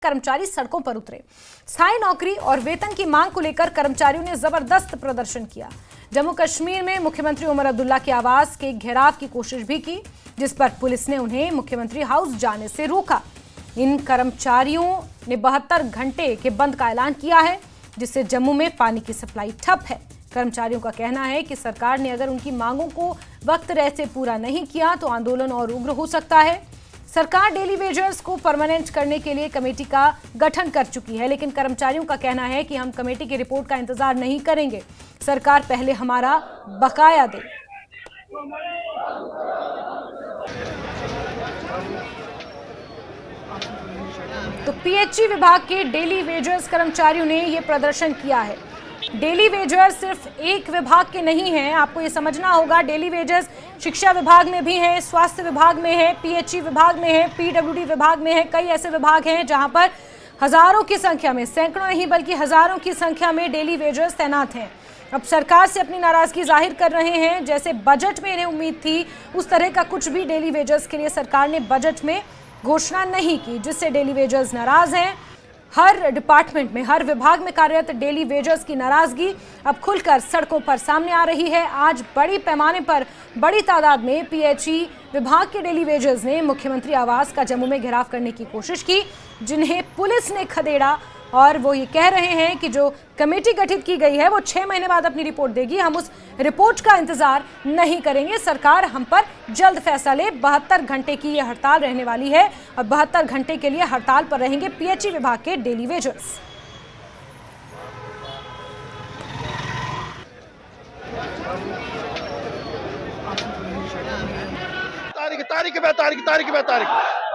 कर्मचारी सड़कों पर उतरे। स्थायी नौकरी और वेतन की मांग को लेकर कर्मचारियों ने जबरदस्त प्रदर्शन किया। जम्मू कश्मीर में मुख्यमंत्री उमर अब्दुल्ला के आवास के घेराव की कोशिश भी की, जिस पर पुलिस ने उन्हें मुख्यमंत्री हाउस जाने से रोका। इन कर्मचारियों ने 72 घंटे के बंद का ऐलान किया है, जिससे जम्मू में पानी की सप्लाई ठप है। कर्मचारियों का कहना है कि सरकार ने अगर उनकी मांगों को वक्त रहते पूरा नहीं किया तो आंदोलन और उग्र हो सकता है। सरकार डेली वेजर्स को परमानेंट करने के लिए कमेटी का गठन कर चुकी है, लेकिन कर्मचारियों का कहना है कि हम कमेटी की रिपोर्ट का इंतजार नहीं करेंगे, सरकार पहले हमारा बकाया दे। तो पीएचई विभाग के डेली वेजर्स कर्मचारियों ने यह प्रदर्शन किया है। डेली वेजर्स सिर्फ एक विभाग के नहीं हैं, आपको ये समझना होगा। डेली वेजर्स शिक्षा विभाग में भी हैं, स्वास्थ्य विभाग में है, पीएचई विभाग में है, पीडब्ल्यूडी विभाग में है। कई ऐसे विभाग हैं जहां पर हजारों की संख्या में, सैकड़ों नहीं बल्कि हजारों की संख्या में डेली वेजर्स तैनात हैं। अब सरकार से अपनी नाराजगी जाहिर कर रहे हैं। जैसे बजट में इन्हें उम्मीद थी, उस तरह का कुछ भी डेली वेजर्स के लिए सरकार ने बजट में घोषणा नहीं की, जिससे डेली वेजर्स नाराज हैं। हर डिपार्टमेंट में, हर विभाग में कार्यरत डेली वेजर्स की नाराजगी अब खुलकर सड़कों पर सामने आ रही है। आज बड़ी पैमाने पर, बड़ी तादाद में पीएचई विभाग के डेली वेजर्स ने मुख्यमंत्री आवास का जम्मू में घेराव करने की कोशिश की, जिन्हें पुलिस ने खदेड़ा। और वो ये कह रहे हैं कि जो कमेटी गठित की गई है वो 6 महीने बाद अपनी रिपोर्ट देगी, हम उस रिपोर्ट का इंतजार नहीं करेंगे, सरकार हम पर जल्द फैसला ले। 72 घंटे की ये हड़ताल रहने वाली है और 72 घंटे के लिए हड़ताल पर रहेंगे पीएचई विभाग के डेली वेजर्स। तारीख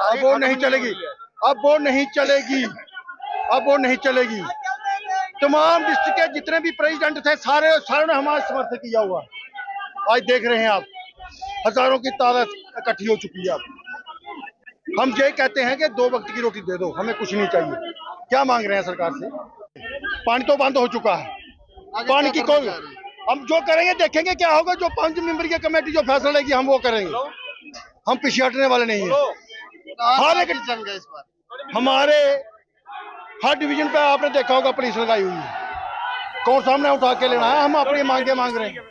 अब वो नहीं चलेगी, अब वो नहीं चलेगी। तमाम डिस्ट्रिक्ट के जितने भी प्रेसिडेंट थे सारे ने हमारा समर्थन किया हुआ। आज देख रहे हैं आप, हजारों की तादाद इकट्ठी हो चुकी है। अब हम ये कहते हैं कि 2 वक्त की रोटी दे दो, हमें कुछ नहीं चाहिए। क्या मांग रहे हैं सरकार से? पानी तो बंद हो चुका है, पानी की कोई, हम जो करेंगे देखेंगे क्या होगा। जो 5 मेंबर की कमेटी जो फैसला लेगी हम वो करेंगे, हम पीछे हटने वाले नहीं है। हमारे हर डिवीजन पे आपने देखा होगा पुलिस लगाई हुई है, कौन सामने उठा के लेना है? हम अपनी मांगे मांग रहे हैं।